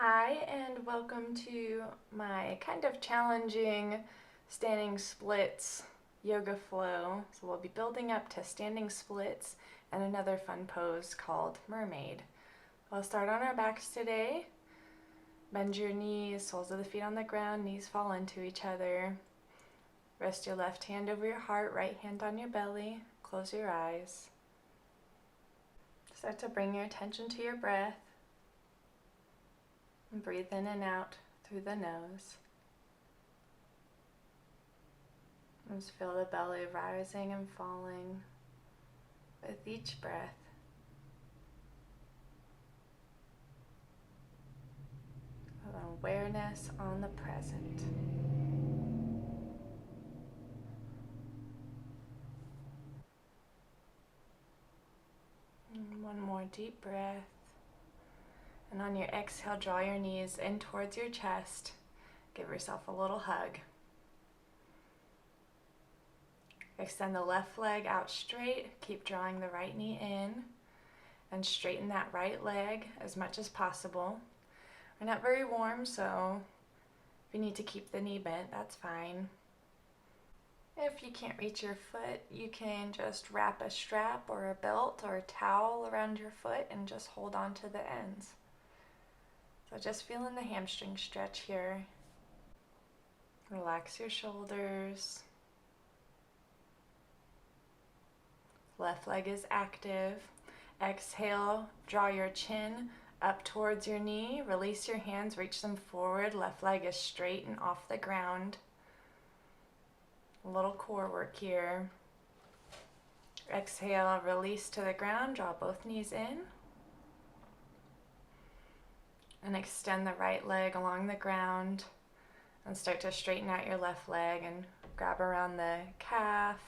Hi, and welcome to my kind of challenging standing splits yoga flow. So we'll be building up to standing splits and another fun pose called Mermaid. We'll start on our backs today. Bend your knees, soles of the feet on the ground, knees fall into each other. Rest your left hand over your heart, right hand on your belly. Close your eyes. Start to bring your attention to your breath. And breathe in and out through the nose. And just feel the belly rising and falling with each breath. With awareness on the present. And one more deep breath. And on your exhale, draw your knees in towards your chest. Give yourself a little hug. Extend the left leg out straight. Keep drawing the right knee in. And straighten that right leg as much as possible. We're not very warm, so if you need to keep the knee bent, that's fine. If you can't reach your foot, you can just wrap a strap or a belt or a towel around your foot and just hold on to the ends. So just feeling the hamstring stretch here. Relax your shoulders. Left leg is active. Exhale, draw your chin up towards your knee. Release your hands, reach them forward. Left leg is straight and off the ground. A little core work here. Exhale, release to the ground. Draw both knees in. And extend the right leg along the ground and start to straighten out your left leg and grab around the calf.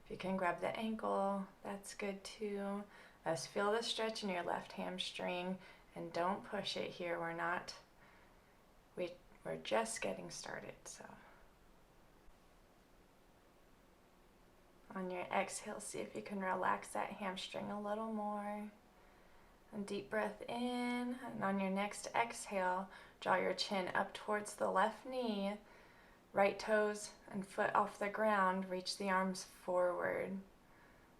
If you can grab the ankle, that's good too. Just feel the stretch in your left hamstring and don't push it here. We're just getting started. So on your exhale, see if you can relax that hamstring a little more. And deep breath in, and on your next exhale, draw your chin up towards the left knee, right toes and foot off the ground, reach the arms forward.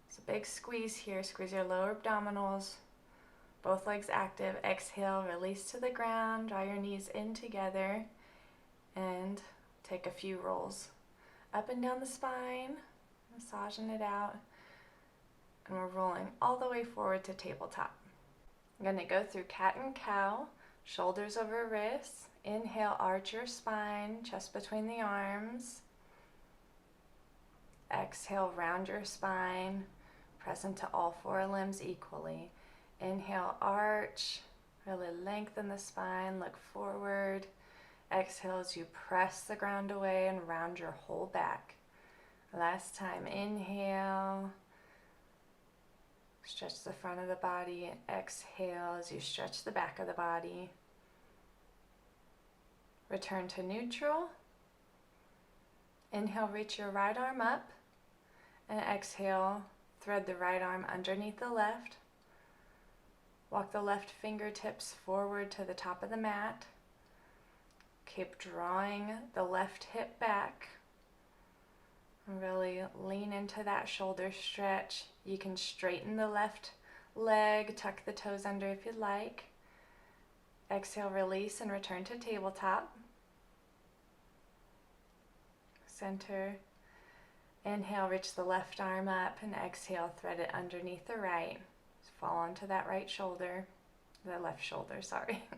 So big squeeze here, squeeze your lower abdominals, both legs active. Exhale, release to the ground, draw your knees in together, and take a few rolls up and down the spine, massaging it out, and we're rolling all the way forward to tabletop. I'm going to go through cat and cow, shoulders over wrists. Inhale, arch your spine, chest between the arms. Exhale, round your spine, press into all four limbs equally. Inhale, arch, really lengthen the spine, look forward. Exhale as you press the ground away and round your whole back. Last time, inhale. Stretch the front of the body. Exhale as you stretch the back of the body. Return to neutral. Inhale, reach your right arm up. And exhale, thread the right arm underneath the left. Walk the left fingertips forward to the top of the mat. Keep drawing the left hip back. Really lean into that shoulder stretch. You can straighten the left leg, tuck the toes under if you'd like. Exhale, release and return to tabletop. Center. Inhale, reach the left arm up, and exhale, thread it underneath the right. Just fall onto that right shoulder, the left shoulder, sorry.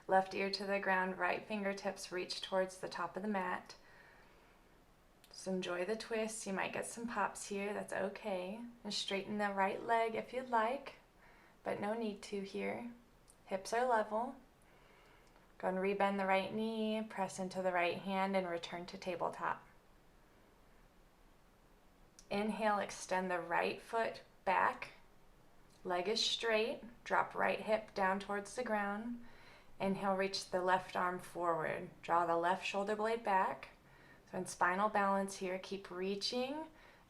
Left ear to the ground, right fingertips reach towards the top of the mat. Just enjoy the twist. You might get some pops here, that's okay. And straighten the right leg if you'd like, but no need to here. Hips are level. Go and rebend the right knee, press into the right hand, and return to tabletop. Inhale, extend the right foot back. Leg is straight. Drop right hip down towards the ground. Inhale, reach the left arm forward. Draw the left shoulder blade back. So in spinal balance here, keep reaching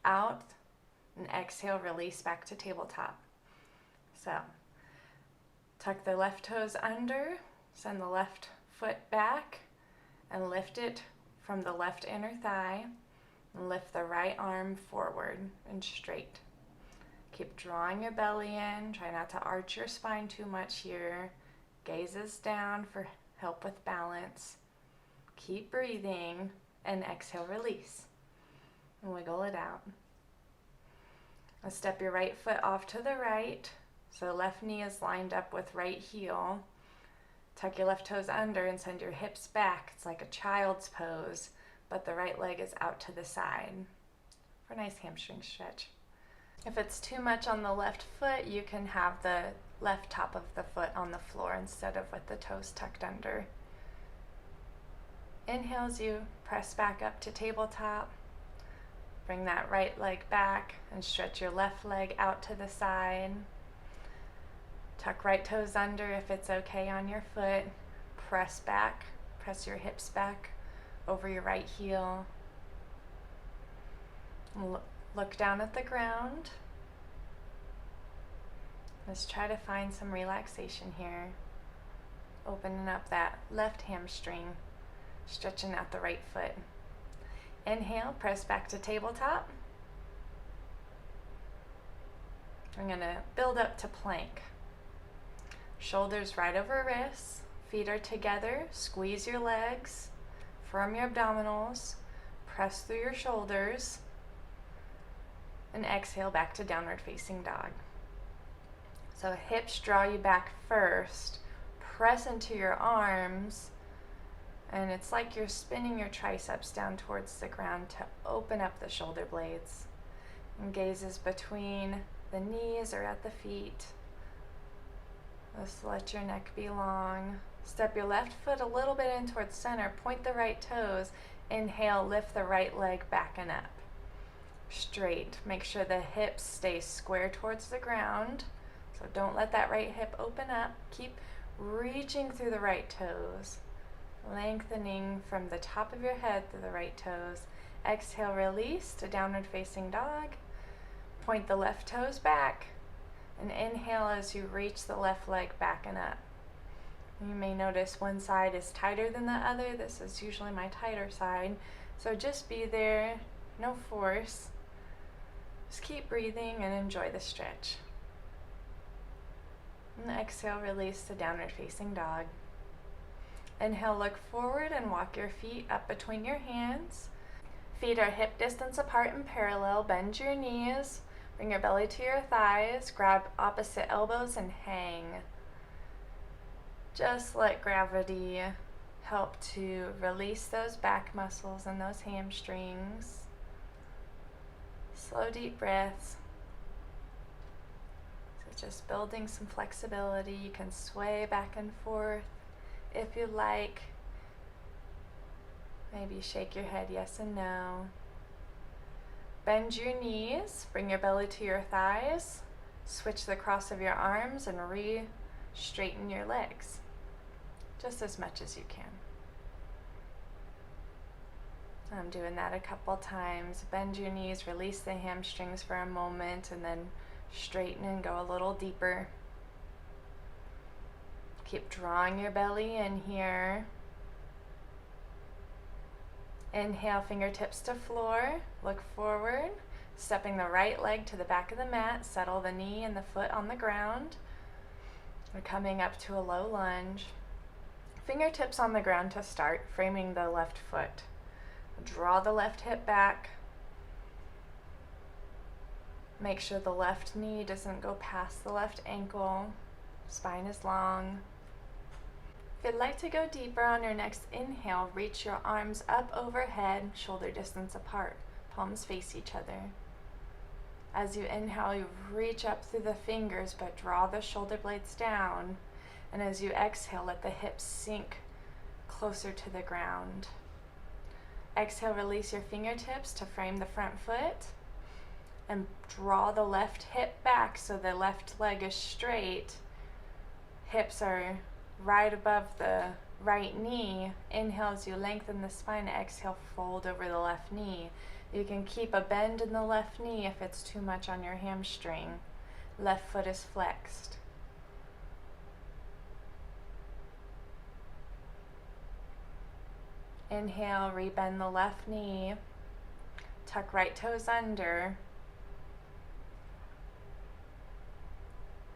out, and exhale, release back to tabletop. So tuck the left toes under, Send the left foot back and lift it from the left inner thigh. And lift the right arm forward and straight. Keep drawing your belly in. Try not to arch your spine too much here. Gazes down for help with balance. Keep breathing and exhale, release. And wiggle it out. Now step your right foot off to the right. So left knee is lined up with right heel. Tuck your left toes under and send your hips back. It's like a child's pose, but the right leg is out to the side for a nice hamstring stretch. If it's too much on the left foot, you can have the left top of the foot on the floor instead of with the toes tucked under. Inhale as you press back up to tabletop. Bring that right leg back and stretch your left leg out to the side. Tuck right toes under if it's okay on your foot. Press back, press your hips back over your right heel. Look down at the ground. Let's try to find some relaxation here. Opening up that left hamstring, stretching out the right foot. Inhale, press back to tabletop. I'm going to build up to plank. Shoulders right over wrists, feet are together, squeeze your legs. Firm your abdominals, press through your shoulders, and exhale back to downward facing dog. So hips draw you back first, press into your arms, and it's like you're spinning your triceps down towards the ground to open up the shoulder blades. And gazes between the knees or at the feet. Just let your neck be long. Step your left foot a little bit in towards center. Point the right toes. Inhale, lift the right leg back and up. Straight. Make sure the hips stay square towards the ground. So don't let that right hip open up. Keep reaching through the right toes. Lengthening from the top of your head through the right toes. Exhale, release to downward facing dog. Point the left toes back. And inhale as you reach the left leg back and up. You may notice one side is tighter than the other. This is usually my tighter side. So just be there, no force. Just keep breathing and enjoy the stretch. And exhale, release to downward facing dog. Inhale, look forward and walk your feet up between your hands. Feet are hip distance apart and parallel. Bend your knees. Bring your belly to your thighs. Grab opposite elbows and hang. Just let gravity help to release those back muscles and those hamstrings. Slow, deep breaths. So just building some flexibility. You can sway back and forth if you like. Maybe shake your head yes and no. Bend your knees. Bring your belly to your thighs. Switch the cross of your arms and straighten your legs. Just as much as you can. I'm doing that a couple times. Bend your knees, release the hamstrings for a moment, and then straighten and go a little deeper. Keep drawing your belly in here. Inhale, fingertips to floor. Look forward. Stepping the right leg to the back of the mat. Settle the knee and the foot on the ground. We're coming up to a low lunge. Fingertips on the ground to start, framing the left foot. Draw the left hip back. Make sure the left knee doesn't go past the left ankle. Spine is long. If you'd like to go deeper on your next inhale, reach your arms up overhead, shoulder distance apart. Palms face each other. As you inhale, you reach up through the fingers, but draw the shoulder blades down. And as you exhale, let the hips sink closer to the ground. Exhale, release your fingertips to frame the front foot. And draw the left hip back so the left leg is straight. Hips are right above the right knee. Inhale as you lengthen the spine. Exhale, fold over the left knee. You can keep a bend in the left knee if it's too much on your hamstring. Left foot is flexed. Inhale, rebend the left knee. Tuck right toes under.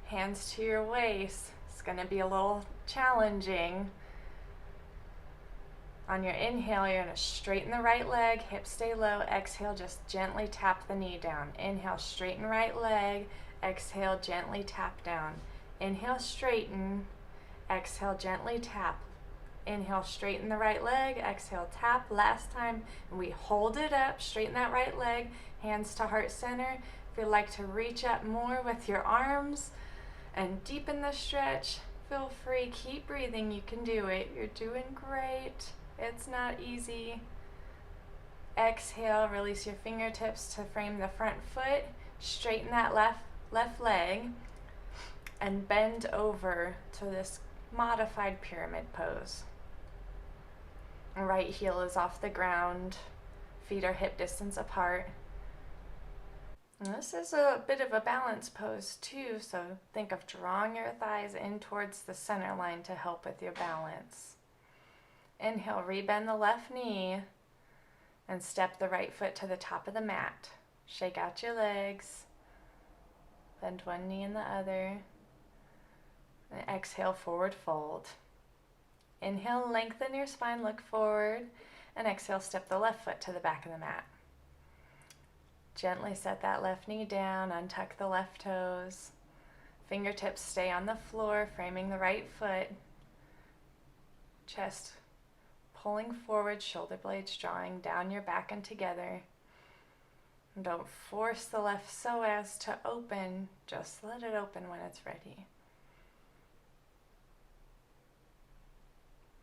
Hands to your waist. It's going to be a little challenging. On your inhale, you're going to straighten the right leg, hips stay low. Exhale, just gently tap the knee down. Inhale, straighten right leg. Exhale, gently tap down. Inhale, straighten. Exhale, gently tap. Inhale, straighten the right leg. Exhale, tap. Last time, and we hold it up. Straighten that right leg. Hands to heart center. If you'd like to reach up more with your arms and deepen the stretch, feel free. Keep breathing. You can do it. You're doing great. It's not easy. Exhale, release your fingertips to frame the front foot. Straighten that left leg and bend over to this modified pyramid pose. Right heel is off the ground. Feet are hip distance apart. And this is a bit of a balance pose too, so think of drawing your thighs in towards the center line to help with your balance. Inhale, rebend the left knee and step the right foot to the top of the mat. Shake out your legs. Bend one knee and the other. And exhale, forward fold. Inhale, lengthen your spine, look forward. And exhale, step the left foot to the back of the mat. Gently set that left knee down, untuck the left toes. Fingertips stay on the floor, framing the right foot. Chest pulling forward, shoulder blades drawing down your back and together. And don't force the left psoas to open, just let it open when it's ready.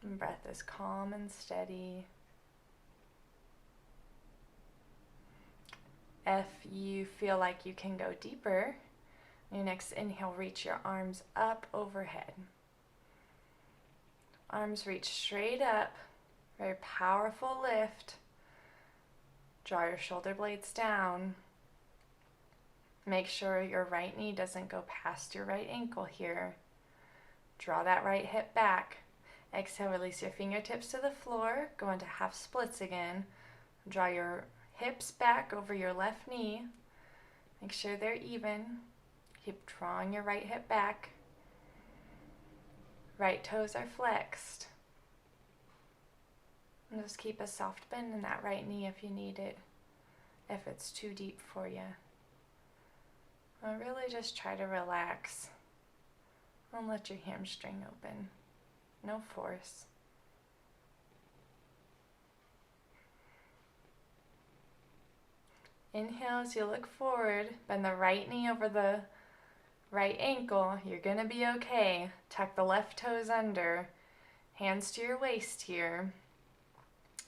And breath is calm and steady. If you feel like you can go deeper, your next inhale, reach your arms up overhead. Arms reach straight up, very powerful lift. Draw your shoulder blades down. Make sure your right knee doesn't go past your right ankle here. Draw that right hip back. Exhale, release your fingertips to the floor. Go into half splits again. Draw your hips back over your left knee. Make sure they're even. Keep drawing your right hip back. Right toes are flexed. And just keep a soft bend in that right knee if you need it, if it's too deep for you. And really just try to relax and let your hamstring open. No force. Inhale as you look forward, bend the right knee over the right ankle. You're gonna be okay. Tuck the left toes under, hands to your waist here.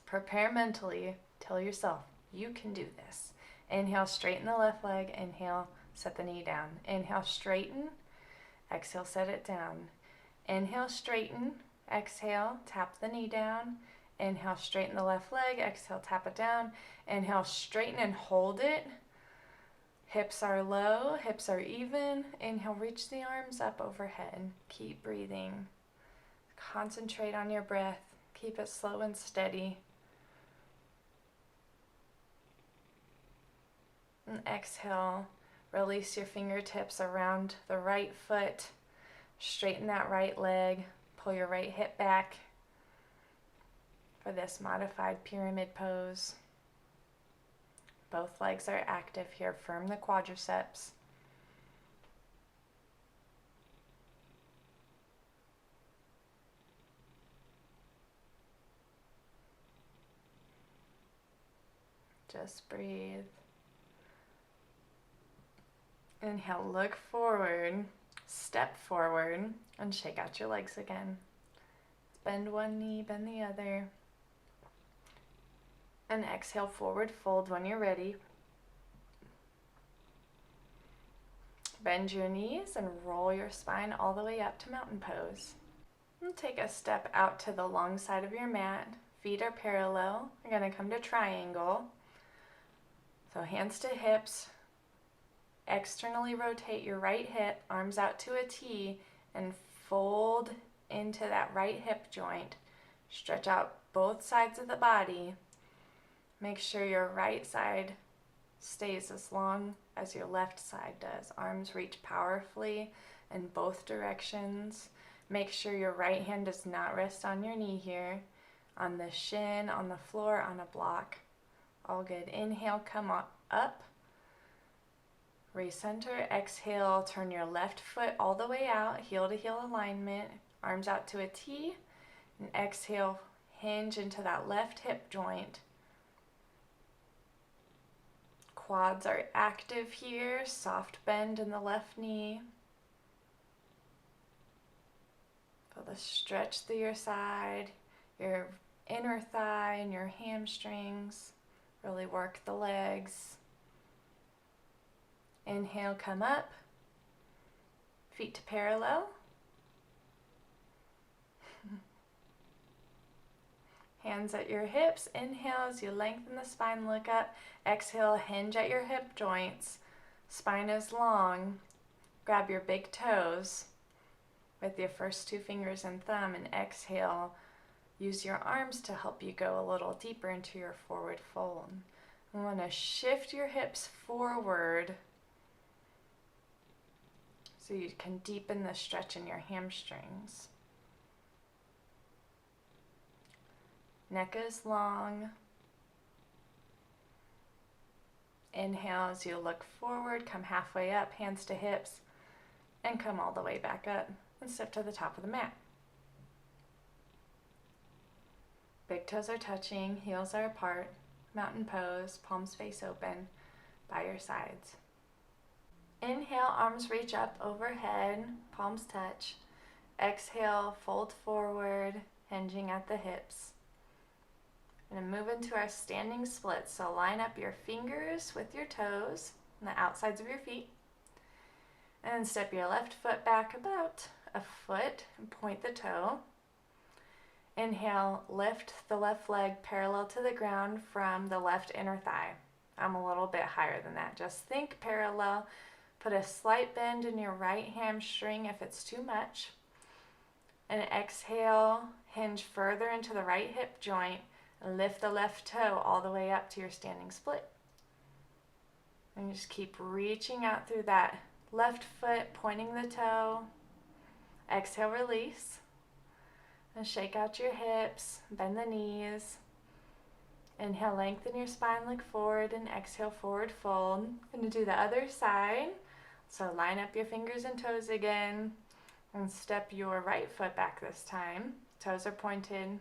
Prepare mentally, tell yourself, you can do this. Inhale, straighten the left leg. Inhale, set the knee down. Inhale, straighten. Exhale, set it down. Inhale, straighten. Exhale, tap the knee down. Inhale, straighten the left leg. Exhale, tap it down. Inhale, straighten and hold it. Hips are low, hips are even. Inhale, reach the arms up overhead. Keep breathing. Concentrate on your breath. Keep it slow and steady. And exhale, release your fingertips around the right foot. Straighten that right leg. Pull your right hip back for this modified pyramid pose. Both legs are active here. Firm the quadriceps. Just breathe. Inhale, look forward, step forward, and shake out your legs again. Bend one knee, bend the other. And exhale, forward fold when you're ready. Bend your knees and roll your spine all the way up to mountain pose. And take a step out to the long side of your mat. Feet are parallel. You're going to come to triangle. So hands to hips. Externally rotate your right hip, arms out to a T, and fold into that right hip joint. Stretch out both sides of the body. Make sure your right side stays as long as your left side does. Arms reach powerfully in both directions. Make sure your right hand does not rest on your knee here, on the shin, on the floor, on a block. All good. Inhale, come up. Recenter. Exhale, turn your left foot all the way out, heel to heel alignment, arms out to a T. And exhale, hinge into that left hip joint. Quads are active here, soft bend in the left knee. Feel the stretch through your side, your inner thigh and your hamstrings. Really work the legs. Inhale, come up. Feet to parallel. Hands at your hips. Inhale as you lengthen the spine, look up. Exhale, hinge at your hip joints. Spine is long. Grab your big toes with your first two fingers and thumb, and exhale. Use your arms to help you go a little deeper into your forward fold. You want to shift your hips forward so you can deepen the stretch in your hamstrings. Neck is long. Inhale as you look forward, come halfway up, hands to hips, and come all the way back up and step to the top of the mat. Big toes are touching, heels are apart, mountain pose, palms face open by your sides. Inhale, arms reach up overhead, palms touch. Exhale, fold forward, hinging at the hips. We're going to move into our standing split. So line up your fingers with your toes on the outsides of your feet. And step your left foot back about a foot and point the toe. Inhale, lift the left leg parallel to the ground from the left inner thigh. I'm a little bit higher than that. Just think parallel. Put a slight bend in your right hamstring if it's too much. And exhale, hinge further into the right hip joint. And lift the left toe all the way up to your standing split. And just keep reaching out through that left foot, pointing the toe. Exhale, release. And shake out your hips, bend the knees. Inhale, lengthen your spine, look forward, and exhale, forward fold. I'm going to do the other side. So line up your fingers and toes again, and step your right foot back this time. Toes are pointed.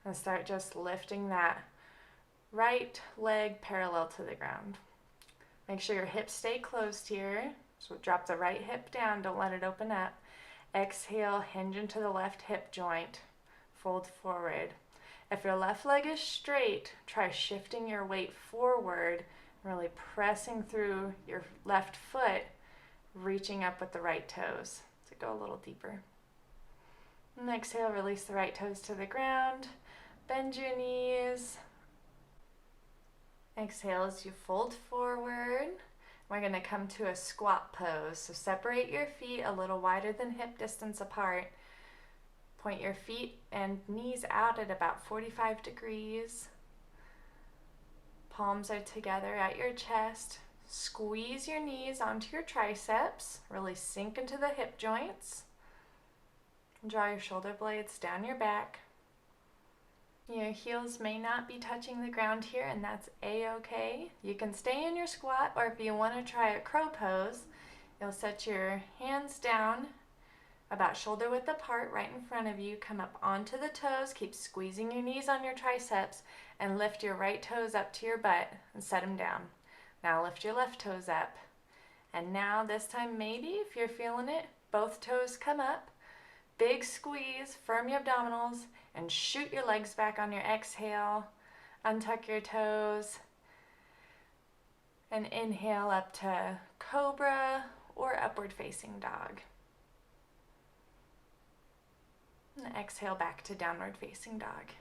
And start just lifting that right leg parallel to the ground. Make sure your hips stay closed here. So drop the right hip down, don't let it open up. Exhale, hinge into the left hip joint. Fold forward. If your left leg is straight, try shifting your weight forward, really pressing through your left foot, reaching up with the right toes to go a little deeper. And exhale, release the right toes to the ground. Bend your knees. Exhale as you fold forward. We're going to come to a squat pose. So separate your feet a little wider than hip distance apart. Point your feet and knees out at about 45 degrees. Palms are together at your chest. Squeeze your knees onto your triceps. Really sink into the hip joints. Draw your shoulder blades down your back. Your heels may not be touching the ground here, and that's a-okay. You can stay in your squat, or if you want to try a crow pose, you'll set your hands down about shoulder width apart right in front of you. Come up onto the toes, keep squeezing your knees on your triceps, and lift your right toes up to your butt and set them down. Now lift your left toes up. And now this time, maybe if you're feeling it, both toes come up. Big squeeze, firm your abdominals, and shoot your legs back on your exhale. Untuck your toes. And inhale up to cobra or upward facing dog. And exhale back to downward facing dog.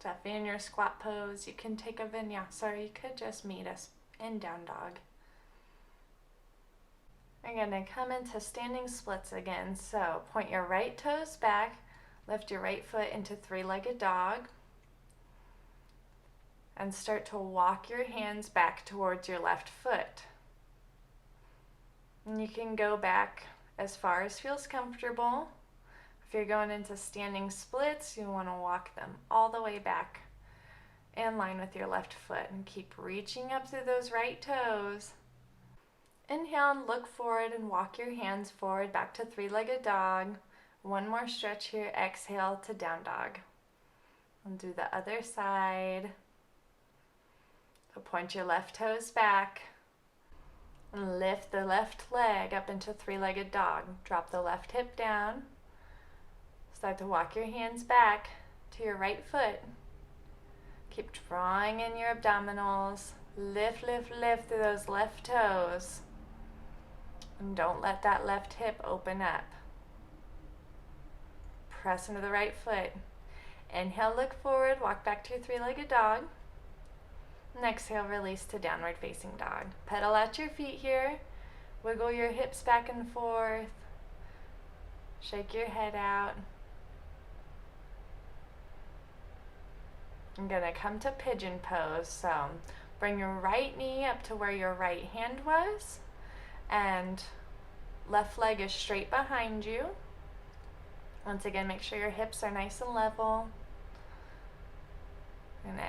So if you're in your squat pose, you can take a vinyasa, or you could just meet us in down dog. You're going to come into standing splits again. So point your right toes back, lift your right foot into three-legged dog, and start to walk your hands back towards your left foot. And you can go back as far as feels comfortable. If you're going into standing splits, you want to walk them all the way back in line with your left foot and keep reaching up through those right toes. Inhale and look forward and walk your hands forward back to three-legged dog. One more stretch here. Exhale to down dog. And do the other side. So point your left toes back and lift the left leg up into three-legged dog. Drop the left hip down. Start to walk your hands back to your right foot. Keep drawing in your abdominals. Lift, lift, lift through those left toes. And don't let that left hip open up. Press into the right foot. Inhale, look forward, walk back to your three-legged dog. And exhale, release to downward facing dog. Pedal out your feet here. Wiggle your hips back and forth. Shake your head out. I'm going to come to pigeon pose. So bring your right knee up to where your right hand was. And left leg is straight behind you. Once again, make sure your hips are nice and level. And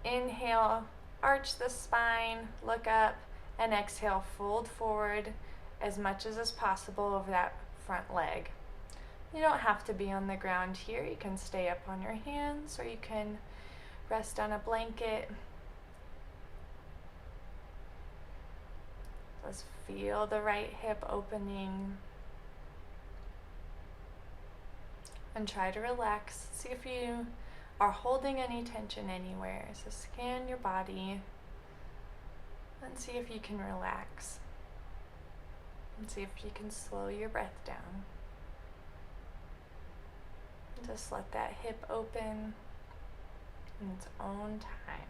inhale, arch the spine, look up, and exhale, fold forward as much as is possible over that front leg. You don't have to be on the ground here. You can stay up on your hands or you can rest on a blanket. Just feel the right hip opening. And try to relax. See if you are holding any tension anywhere. So scan your body and see if you can relax. And see if you can slow your breath down. And just let that hip open in its own time.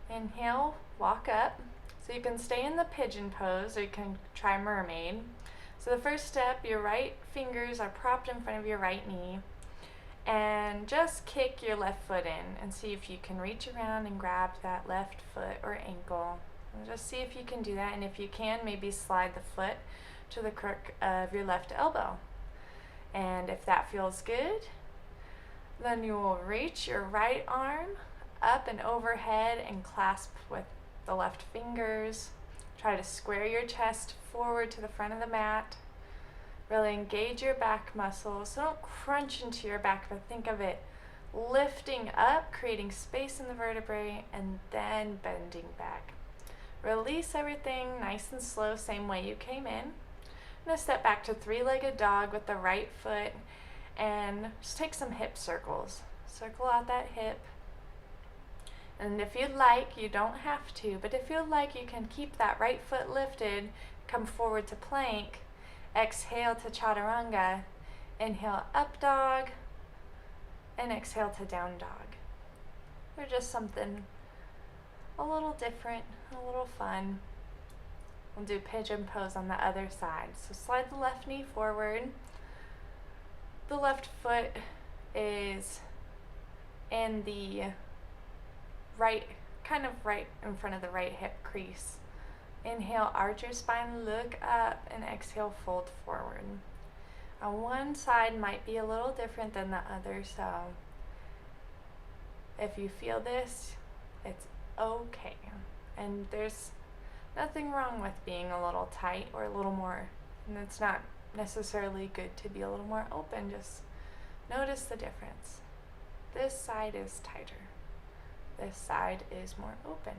Inhale, walk up. So you can stay in the pigeon pose or you can try mermaid. So the first step, your right fingers are propped in front of your right knee. And just kick your left foot in and see if you can reach around and grab that left foot or ankle. And just see if you can do that. And if you can, maybe slide the foot to the crook of your left elbow. And if that feels good, then you will reach your right arm up and overhead and clasp with the left fingers. Try to square your chest forward to the front of the mat. Really engage your back muscles. So don't crunch into your back, but think of it lifting up, creating space in the vertebrae, and then bending back. Release everything nice and slow, same way you came in. I'm going to step back to three-legged dog with the right foot and just take some hip circles. Circle out that hip. And if you'd like, you don't have to, but if you'd like, you can keep that right foot lifted, come forward to plank, exhale to chaturanga, inhale up dog, and exhale to down dog. Or just something a little different, a little fun. We'll do pigeon pose on the other side. So slide the left knee forward. The left foot is in the right, kind of right in front of the right hip crease. Inhale, arch your spine, look up, and exhale, fold forward. On one side might be a little different than the other, so if you feel this, it's okay. And there's nothing wrong with being a little tight or a little more, and it's not necessarily good to be a little more open. Just notice the difference. This side is tighter. This side is more open.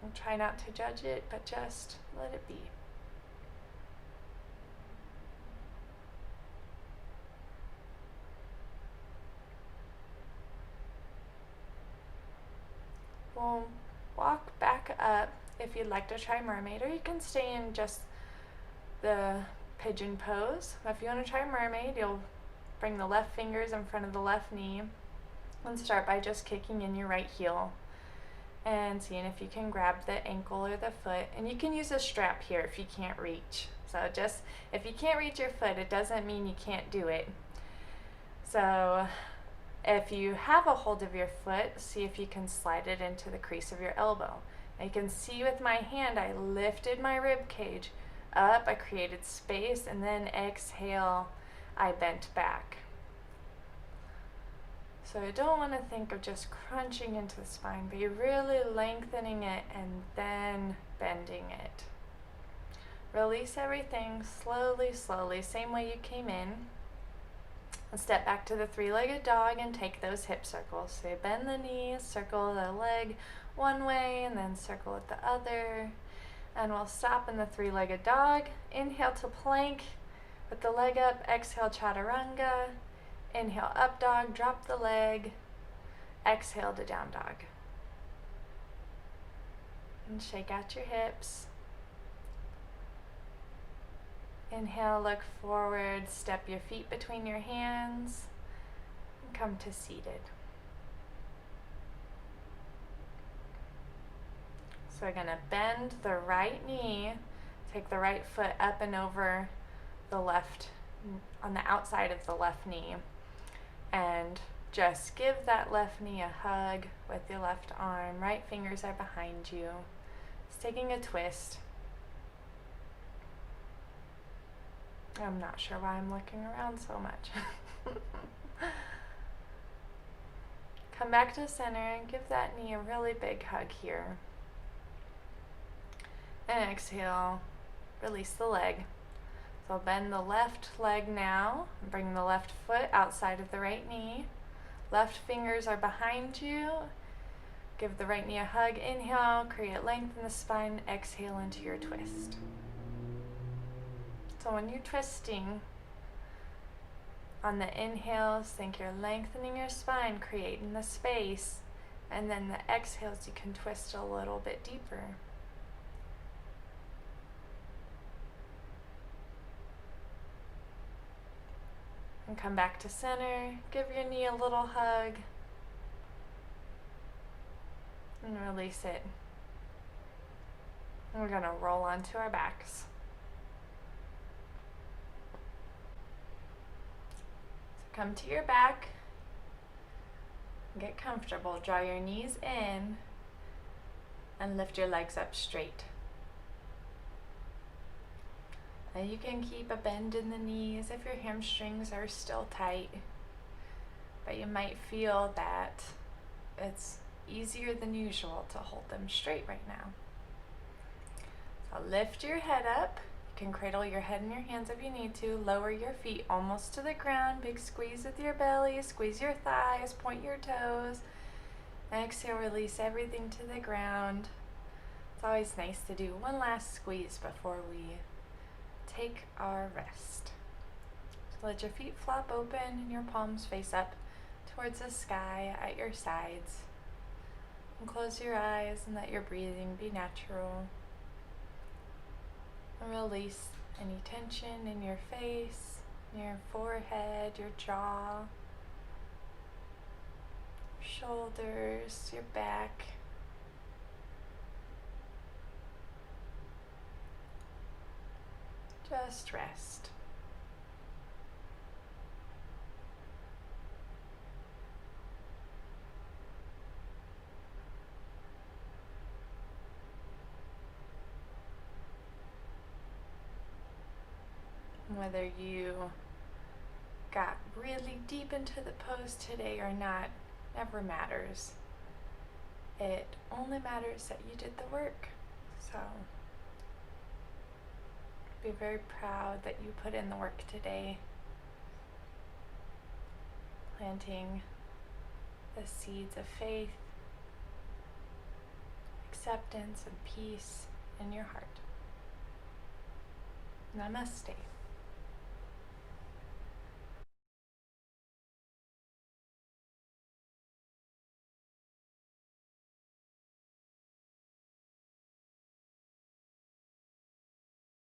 And try not to judge it, but just let it be. We'll walk back up if you'd like to try mermaid, or you can stay in just the pigeon pose. If you want to try mermaid, you'll bring the left fingers in front of the left knee and start by just kicking in your right heel. and seeing if you can grab the ankle or the foot. And you can use a strap here if you can't reach. So just, if you can't reach your foot, it doesn't mean you can't do it. So if you have a hold of your foot, see if you can slide it into the crease of your elbow. Now you can see with my hand, I lifted my rib cage up, I created space, and then exhale, I bent back. So you don't want to think of just crunching into the spine, but you're really lengthening it and then bending it. Release everything slowly, slowly, same way you came in. And step back to the three-legged dog and take those hip circles. So you bend the knees, circle the leg one way, and then circle it the other. And we'll stop in the three-legged dog. Inhale to plank with the leg up. Exhale, chaturanga. Inhale, up dog, drop the leg. Exhale to down dog. And shake out your hips. Inhale, look forward, step your feet between your hands, and come to seated. So we're going to bend the right knee, take the right foot up and over the left, on the outside of the left knee, and just give that left knee a hug with your left arm. Right fingers are behind you. Just taking a twist. I'm not sure why I'm looking around so much. Come back to center and give that knee a really big hug here. And exhale, release the leg. So bend the left leg now, and bring the left foot outside of the right knee. Left fingers are behind you. Give the right knee a hug. Inhale, create length in the spine. Exhale into your twist. So when you're twisting, on the inhales, think you're lengthening your spine, creating the space, and then the exhales, you can twist a little bit deeper. And come back to center, give your knee a little hug, and release it. And we're gonna roll onto our backs. Come to your back, get comfortable, draw your knees in, and lift your legs up straight. Now you can keep a bend in the knees if your hamstrings are still tight, but you might feel that it's easier than usual to hold them straight right now. So lift your head up. You can cradle your head in your hands if you need to. Lower your feet almost to the ground. Big squeeze with your belly. Squeeze your thighs. Point your toes. Exhale, release everything to the ground. It's always nice to do one last squeeze before we take our rest. So let your feet flop open and your palms face up towards the sky at your sides. And close your eyes and let your breathing be natural. And release any tension in your face, your forehead, your jaw, shoulders, your back. Just rest. Whether you got really deep into the pose today or not, never matters. It only matters that you did the work. So be very proud that you put in the work today, planting the seeds of faith, acceptance, and peace in your heart. Namaste.